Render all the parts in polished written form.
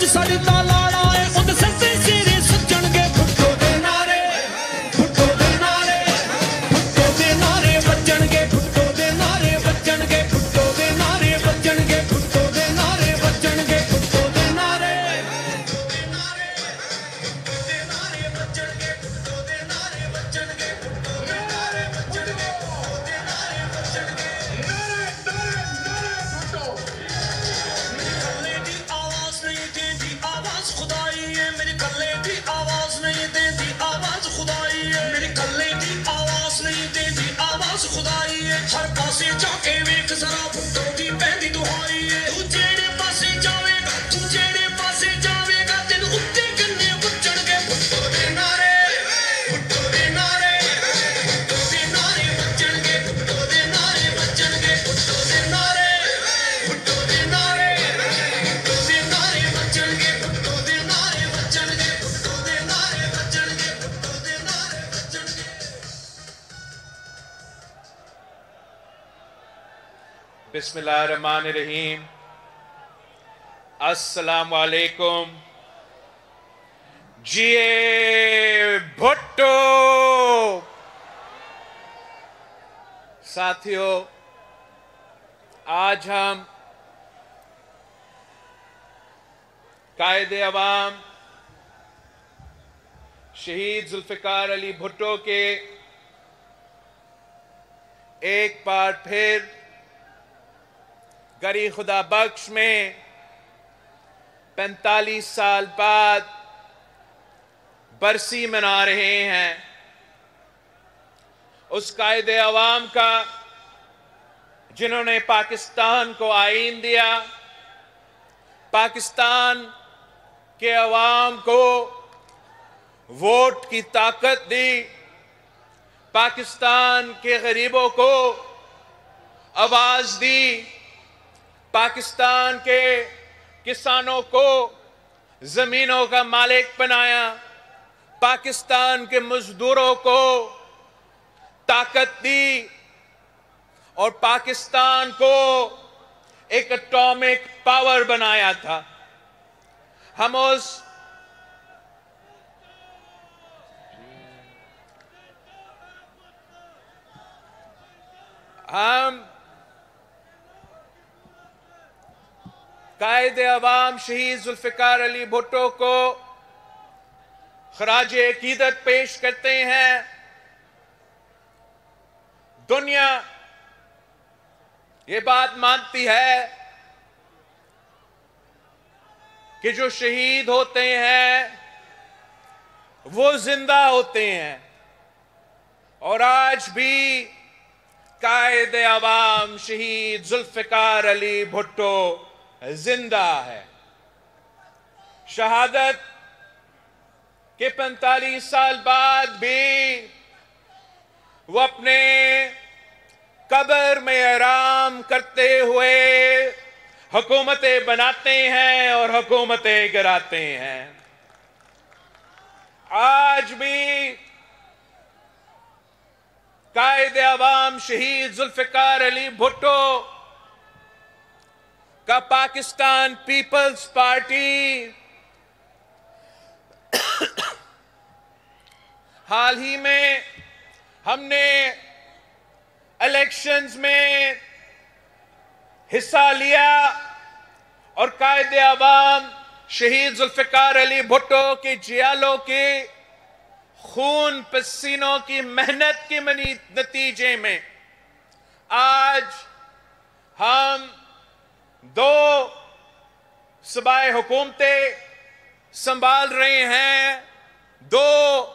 सड़ता लाड़ा है उद सस्ते सिरे सजणगे भुट्टो दे नारे भुट्टो दे नारे भुट्टो दे नारे बजणगे भुट्टो दे नारे बजणगे भुट्टो दे नारे बजणगे भुट्टो दे नारे बजणगे भुट्टो दे नारे भुट्टो दे नारे बजणगे भुट्टो दे नारे बजणगे भुट्टो दे नारे बजणगे भुट्टो दे नारे बजणगे हर पासे जाके वेख जरा भुट्टो दी पहली दुहाई है तू जेड़े पासे जावेगा तू जेड़े पासे जावेगा तेन उत्ते गन्ने बजणगे भुट्टो दे नारे भुट्टो दे नारे भुट्टो दे नारे बजणगे भुट्टो दे नारे बजणगे भुट्टो दे नारे भुट्टो दे नारे भुट्टो दे नारे बजणगे भुट्टो दे नारे बजणगे भुट्टो दे नारे बजणगे भुट्टो दे नारे बजणगे। बिस्मिल्लाहिर्रहमानिर्रहीम। अस्सलाम वालेकुम। जिए भुट्टो। साथियों, आज हम कायदे अवाम शहीद जुल्फिकार अली भुट्टो के एक बार फिर गरी खुदा बख्श में 45 साल बाद बरसी मना रहे हैं। उस कायदे अवाम का जिन्होंने पाकिस्तान को आईन दिया, पाकिस्तान के अवाम को वोट की ताकत दी, पाकिस्तान के गरीबों को आवाज दी, पाकिस्तान के किसानों को जमीनों का मालिक बनाया, पाकिस्तान के मजदूरों को ताकत दी और पाकिस्तान को एक एटॉमिक पावर बनाया था। हम कायदे अवाम शहीद जुल्फिकार अली भुट्टो को खराजे अकीदत पेश करते हैं। दुनिया ये बात मानती है कि जो शहीद होते हैं वो जिंदा होते हैं, और आज भी कायदे अवाम शहीद जुल्फिकार अली भुट्टो जिंदा है। शहादत के 45 साल बाद भी वो अपने कब्र में आराम करते हुए हुकूमतें बनाते हैं और हुकूमतें गिराते हैं। आज भी कायदे अवाम शहीद जुल्फिकार अली भुट्टो का पाकिस्तान पीपल्स पार्टी हाल ही में हमने इलेक्शंस में हिस्सा लिया और कायदे अवाम शहीद जुल्फिकार अली भुट्टो के जियालों के खून पसीनों की मेहनत के नतीजे में आज हम 2 सूबाई हुकूमतें संभाल रहे हैं। 2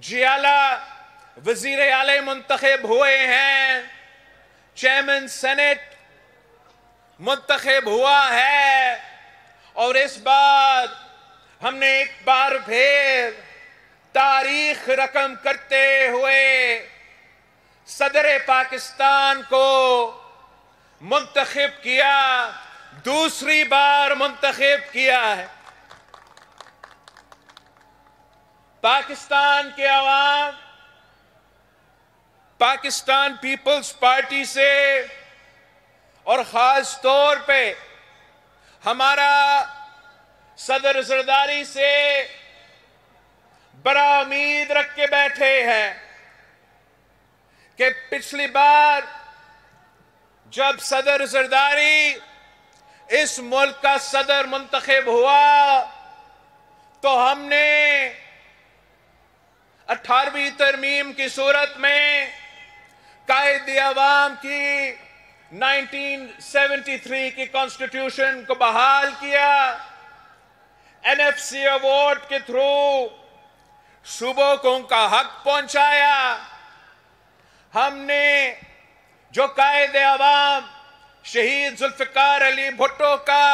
जियाला वजीर आले मुंतखब हुए हैं, चेयरमैन सेनेट मुंतखब हुआ है, और इस बार हमने एक बार फिर तारीख रकम करते हुए सदर पाकिस्तान को मुंतखब किया, दूसरी बार मुंतखब किया है। पाकिस्तान के अवाम पाकिस्तान पीपल्स पार्टी से और खास तौर पे हमारा सदर जरदारी से बड़ा उम्मीद रख के बैठे हैं कि पिछली बार जब सदर जरदारी इस मुल्क का सदर मुंतखब हुआ तो हमने 18वीं तरमीम की सूरत में कायदे अवाम की 1973 की कॉन्स्टिट्यूशन को बहाल किया। NFC अवार्ड के थ्रू सूबों को उनका हक पहुंचाया। हमने जो कायदे अवाम शहीद जुल्फिकार अली भुट्टो का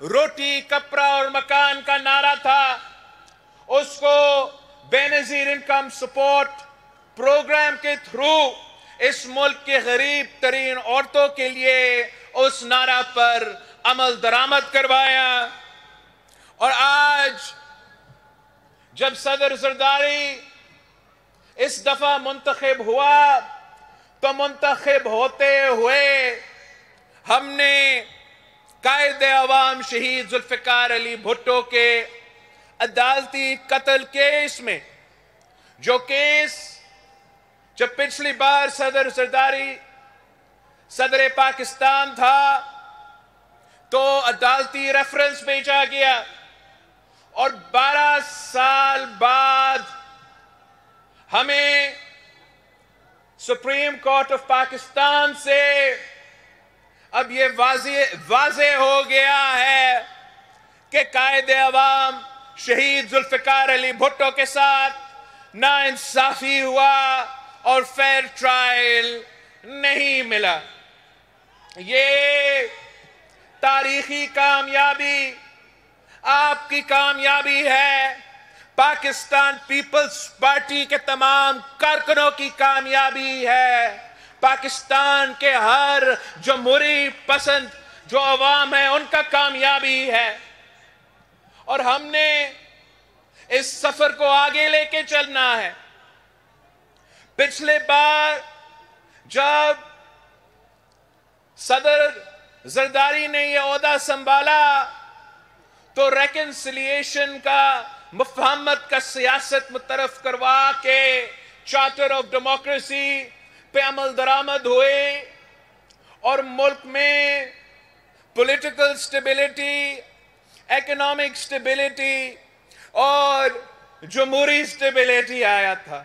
रोटी कपड़ा और मकान का नारा था, उसको बेनजीर इनकम सपोर्ट प्रोग्राम के थ्रू इस मुल्क के गरीब तरीन औरतों के लिए उस नारा पर अमल दरामद करवाया। और आज जब सदर जरदारी इस दफा मुंतखब हुआ तो मुंतखब होते हुए हमने कायदे अवाम शहीद जुल्फिकार अली भुट्टो के अदालती कत्ल केस में, जो केस जब पिछली बार सदर जरदारी सदर पाकिस्तान था तो अदालती रेफरेंस भेजा गया और 12 साल बाद हमें सुप्रीम कोर्ट ऑफ पाकिस्तान से अब यह वाज़े हो गया है कि कायदे अवाम शहीद जुल्फिकार अली भुट्टो के साथ नाइंसाफी हुआ और फेयर ट्रायल नहीं मिला। ये तारीखी कामयाबी आपकी कामयाबी है, पाकिस्तान पीपल्स पार्टी के तमाम कारकुनों की कामयाबी है, पाकिस्तान के हर जमहूरी पसंद जो अवाम है उनका कामयाबी है। और हमने इस सफर को आगे लेके चलना है। पिछले बार जब सदर जरदारी ने यह ओहदा संभाला तो रेकन्सिलिएशन का मुफाहमत का सियासत मुतरफ करवा के चार्टर ऑफ डेमोक्रेसी पे अमल दरामद हुए और मुल्क में पॉलिटिकल स्टेबिलिटी, इकोनॉमिक स्टेबिलिटी और जमहूरी स्टेबिलिटी आया था।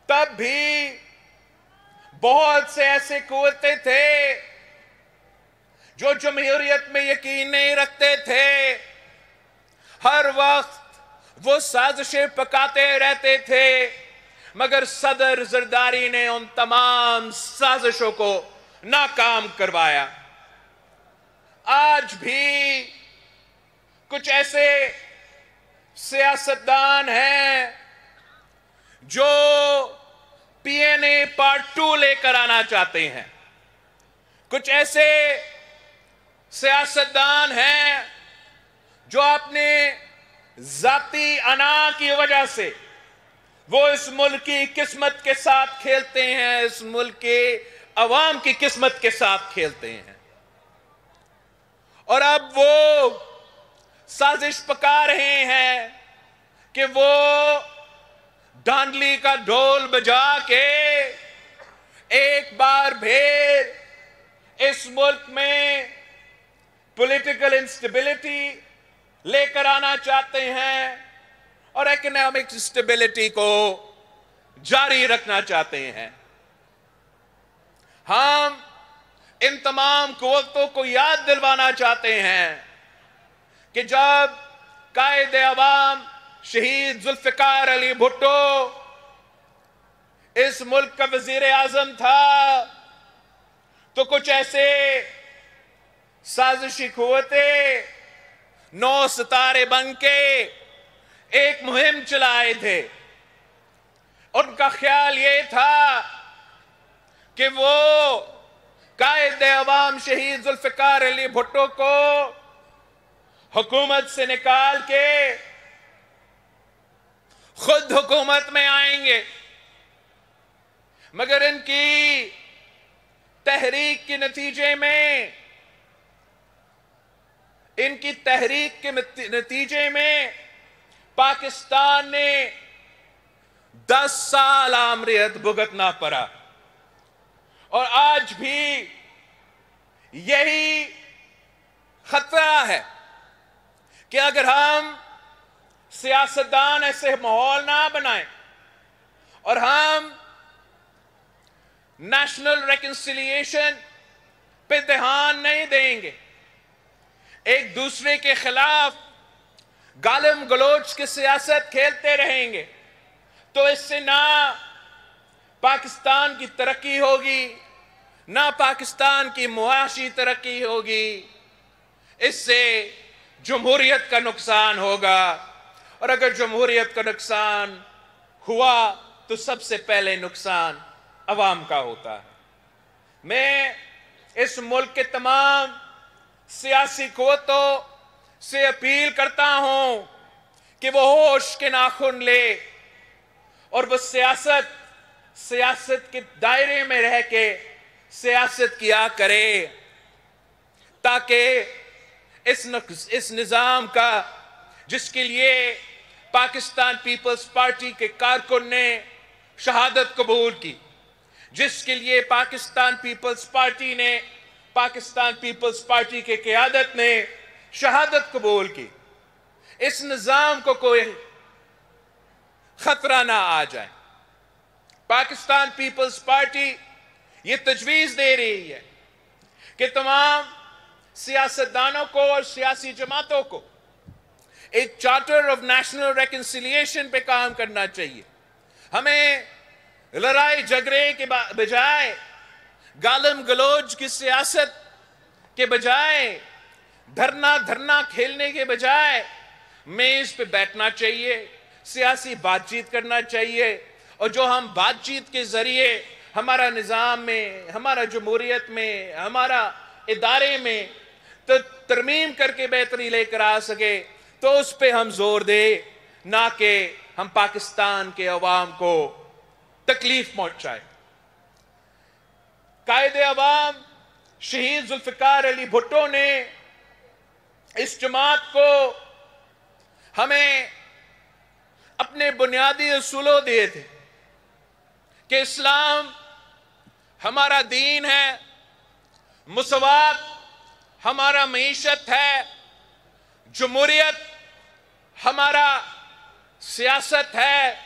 तब भी बहुत से ऐसे कुव्वतें थे जो जमहूरियत में यकीन नहीं रखते थे, हर वक्त वो साजिशें पकाते रहते थे, मगर सदर जरदारी ने उन तमाम साजिशों को नाकाम करवाया। आज भी कुछ ऐसे सियासतदान हैं जो PNA पार्ट 2 लेकर आना चाहते हैं। कुछ ऐसे सियासतदान हैं जो अपने जाती अना की वजह से वो इस मुल्क की किस्मत के साथ खेलते हैं, इस मुल्क के अवाम की किस्मत के साथ खेलते हैं। और अब वो साजिश पका रहे हैं कि वो धांधली का ढोल बजा के एक बार फिर इस मुल्क में पॉलिटिकल इंस्टेबिलिटी लेकर आना चाहते हैं और इकोनॉमिक स्टेबिलिटी को जारी रखना चाहते हैं। हम इन तमाम कुव्वतों को याद दिलवाना चाहते हैं कि जब कायदे अवाम शहीद जुल्फिकार अली भुट्टो इस मुल्क का वजीर आजम था तो कुछ ऐसे साजिशी कुव्वतें 9 सितारे बन के एक मुहिम चलाए थे। उनका ख्याल ये था कि वो कायदे अवाम शहीद जुल्फिकार अली भुट्टो को हुकूमत से निकाल के खुद हुकूमत में आएंगे, मगर इनकी तहरीक के नतीजे में इनकी तहरीक के नतीजे में पाकिस्तान ने 10 साल आमरियत भुगतना पड़ा और आज भी यही खतरा है कि अगर हम सियासतदान ऐसे माहौल ना बनाएं और हम नेशनल रिकंसिलिएशन पे ध्यान नहीं देंगे, एक दूसरे के खिलाफ गालिम गलोच की सियासत खेलते रहेंगे, तो इससे ना पाकिस्तान की तरक्की होगी, ना पाकिस्तान की मुआशी तरक्की होगी। इससे जमहूरियत का नुकसान होगा और अगर जमहूरियत का नुकसान हुआ तो सबसे पहले नुकसान अवाम का होता है। मैं इस मुल्क के तमाम सियासी क़ुव्वतों से अपील करता हूं कि वो होश के नाखून ले और वो सियासत के दायरे में रह के सियासत किया करे, ताकि इस निजाम का, जिसके लिए पाकिस्तान पीपल्स पार्टी के कारकुन ने शहादत कबूल की, जिसके लिए पाकिस्तान पीपल्स पार्टी के क़यादत ने शहादत कबूल की, इस निजाम को कोई खतरा ना आ जाए। पाकिस्तान पीपल्स पार्टी ये तजवीज़ दे रही है कि तमाम सियासतदानों को और सियासी जमातों को एक चार्टर ऑफ नेशनल रिकंसिलिएशन पे काम करना चाहिए। हमें लड़ाई झगड़े के बजाय, गालिम गलोच की सियासत के बजाय, धरना खेलने के बजाय मेज पे बैठना चाहिए, सियासी बातचीत करना चाहिए और जो हम बातचीत के जरिए हमारा निज़ाम में, हमारा जमहूरियत में, हमारा इदारे में तो तरमीम करके बेहतरी लेकर आ सके, तो उस पे हम जोर दे, ना कि हम पाकिस्तान के अवाम को तकलीफ पहुंचाए। कायदे अवाम शहीद जुल्फिकार अली भुट्टो ने इस जमात को हमें अपने बुनियादी उसूलों दिए थे कि इस्लाम हमारा दीन है, मुसवात हमारा मईशत है, जमहूरियत हमारा सियासत है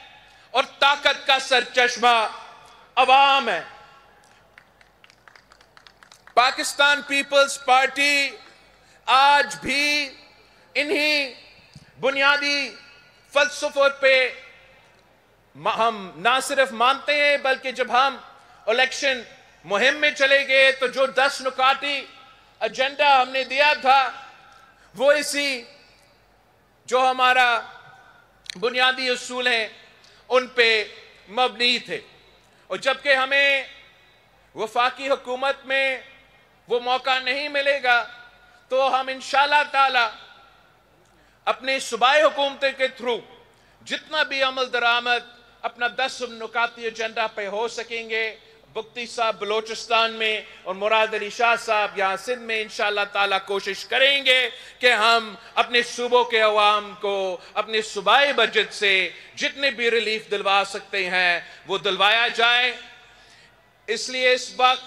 और ताकत का सरचश्मा अवाम है। पाकिस्तान पीपल्स पार्टी आज भी इन्हीं बुनियादी फलसफों पे हम ना सिर्फ मानते हैं, बल्कि जब हम इलेक्शन मुहिम में चले गए तो जो 10 नुकाती एजेंडा हमने दिया था वो इसी जो हमारा बुनियादी उसूल हैं उन पे मबनी थे। और जबकि हमें वफाकी हुकूमत में वो मौका नहीं मिलेगा तो हम इंशाअल्लाह ताला अपने सूबाई हुकूमत के थ्रू जितना भी अमल दरामद अपना 10 नुकाती एजेंडा पे हो सकेंगे, बुख्ती साहब बलोचिस्तान में और मुराद अली शाह साहब यहाँ सिंध में इंशाअल्लाह ताला कोशिश करेंगे कि हम अपने सूबों के अवाम को अपने सूबाई बजट से जितने भी रिलीफ दिलवा सकते हैं वो दिलवाया जाए। इसलिए इस वक्त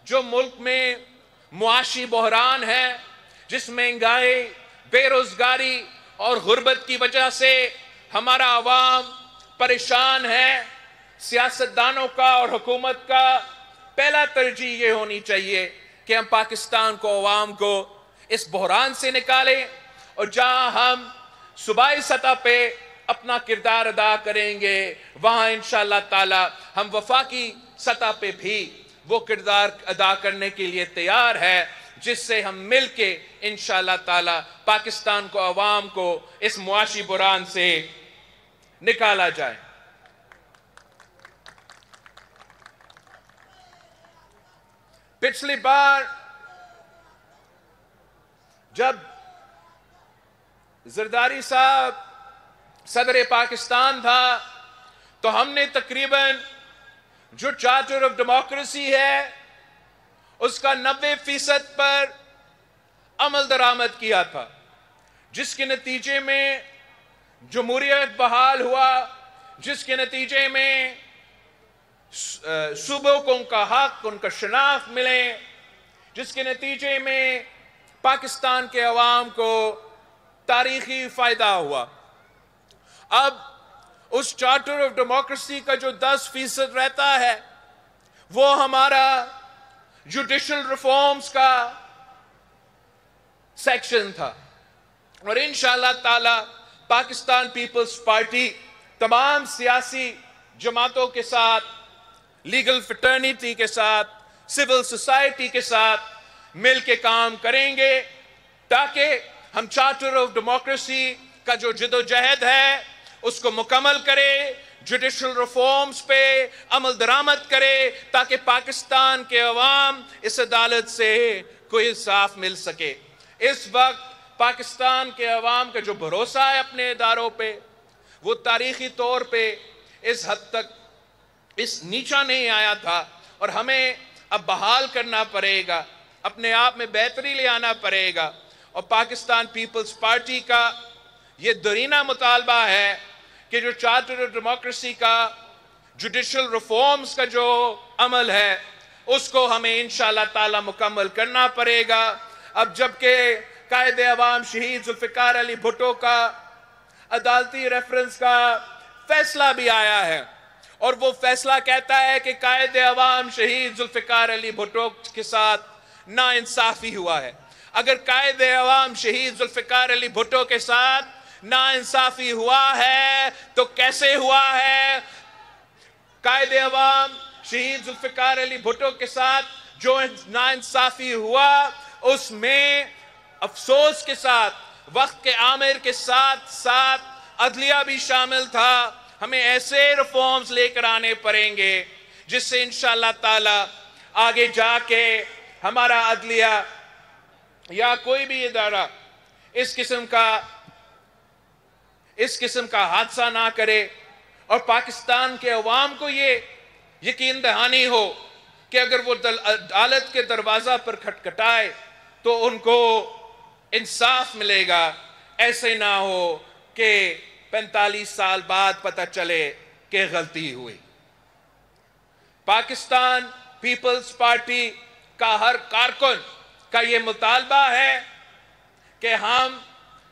जो मुल्क में मुआशी बहरान है, जिस महंगाई, बेरोजगारी और गुर्बत की वजह से हमारा अवाम परेशान है, सियासतदानों का और हुकूमत का पहला तरजीह ये होनी चाहिए कि हम पाकिस्तान को, अवाम को इस बहरान से निकालें और जहां हम सूबाई सतह पे अपना किरदार अदा करेंगे वहां इंशाअल्लाह ताला हम वफाकी सतह पे भी वो किरदार अदा करने के लिए तैयार है, जिससे हम मिलके इंशाअल्लाह ताला पाकिस्तान को, अवाम को इस मुआशी बहरान से निकाला जाए। पिछली बार जब जरदारी साहब सदर पाकिस्तान था तो हमने तकरीबन जो चार्टर ऑफ डेमोक्रेसी है उसका 90% पर अमल दरामद किया था, जिसके नतीजे में जमहूरियत बहाल हुआ, जिसके नतीजे में सूबों को उनका हक, उनका शनाख्त मिले, जिसके नतीजे में पाकिस्तान के अवाम को तारीखी फायदा हुआ। अब उस चार्टर ऑफ डेमोक्रेसी का जो 10% रहता है वो हमारा जुडिशल रिफॉर्म्स का सेक्शन था, और इंशाअल्लाह ताला पाकिस्तान पीपल्स पार्टी तमाम सियासी जमातों के साथ, लीगल फ्रेटर्निटी के साथ, सिविल सोसाइटी के साथ मिल के काम करेंगे ताकि हम चार्टर ऑफ डेमोक्रेसी का जो जिदोजहद है उसको मुकम्मल करे, जुडिशल रिफॉर्म्स पे अमल दरामद करे ताकि पाकिस्तान के अवाम इस अदालत से कोई इंसाफ मिल सके। इस वक्त पाकिस्तान के अवाम का जो भरोसा है अपने इदारों पे, वो तारीखी तौर पे इस हद तक इस नीचा नहीं आया था, और हमें अब बहाल करना पड़ेगा, अपने आप में बेहतरी ले आना पड़ेगा। और पाकिस्तान पीपल्स पार्टी का ये दरीना मुतालबा है कि जो चार्टर ऑफ डेमोक्रेसी का जुडिशल रिफॉर्म्स का जो अमल है उसको हमें इंशाअल्लाह ताला मुकम्मल करना पड़ेगा। अब जबकि कायदे अवाम शहीद जुल्फिकार अली भुट्टो का अदालती रेफरेंस का फैसला भी आया है, और वो फैसला कहता है कि कायदे अवाम शहीद जुल्फिकार अली भुट्टो के साथ नाइंसाफी हुआ है। अगर कायदे अवाम शहीद जुल्फिकार अली भुट्टो के साथ नाइंसाफी हुआ है तो कैसे हुआ है? कायदे अवाम शहीद जुल्फिकार अली भुट्टो के साथ जो नाइंसाफी हुआ उसमें अफसोस के साथ, वक्त के आमिर के साथ साथ अदलिया भी शामिल था। हमें ऐसे रिफॉर्म्स लेकर आने पड़ेंगे जिससे इंशाअल्लाह ताला आगे जाके हमारा अदलिया या कोई भी इदारा इस किस्म का हादसा ना करे, और पाकिस्तान के अवाम को ये यकीन दहानी हो कि अगर वो अदालत के दरवाजा पर खटखटाए तो उनको इंसाफ मिलेगा। ऐसे ना हो कि 45 साल बाद पता चले कि गलती हुई। पाकिस्तान पीपल्स पार्टी का हर कारकुन का ये मुतालबा है कि हम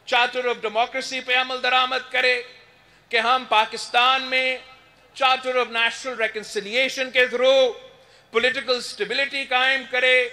चार्टर ऑफ डेमोक्रेसी पे अमल दरामद करें, कि हम पाकिस्तान में चार्टर ऑफ नेशनल रिकन्सिलिएशन के थ्रू पॉलिटिकल स्टेबिलिटी कायम करें,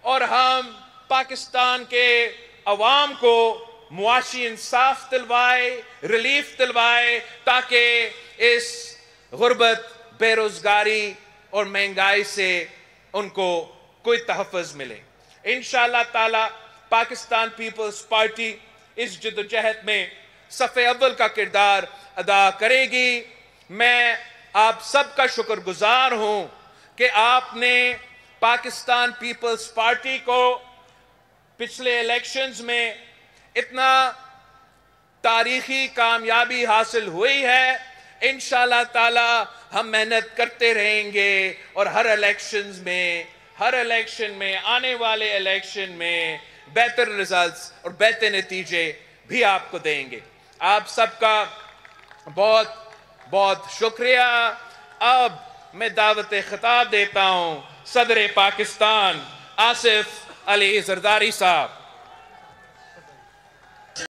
और हम पाकिस्तान के अवाम को मुआशी इंसाफ दिलवाए, रिलीफ दिलवाए, ताकि इस गुर्बत, बेरोजगारी और महंगाई से उनको कोई तहफ़्फ़ुज़ मिले। इंशाअल्लाह ताला पाकिस्तान पीपल्स पार्टी इस जद्दोजहद में सफ़े अव्वल का किरदार अदा करेगी। मैं आप सबका शुक्रगुजार हूं कि आपने पाकिस्तान पीपल्स पार्टी को पिछले इलेक्शंस में इतना तारीखी कामयाबी हासिल हुई है। इंशाअल्लाह ताला हम मेहनत करते रहेंगे और हर इलेक्शन में आने वाले इलेक्शन में बेहतर रिजल्ट्स और बेहतर नतीजे भी आपको देंगे। आप सबका बहुत बहुत शुक्रिया। अब मैं दावत खिताब देता हूं सदर पाकिस्तान आसिफ अली जरदारी साहब।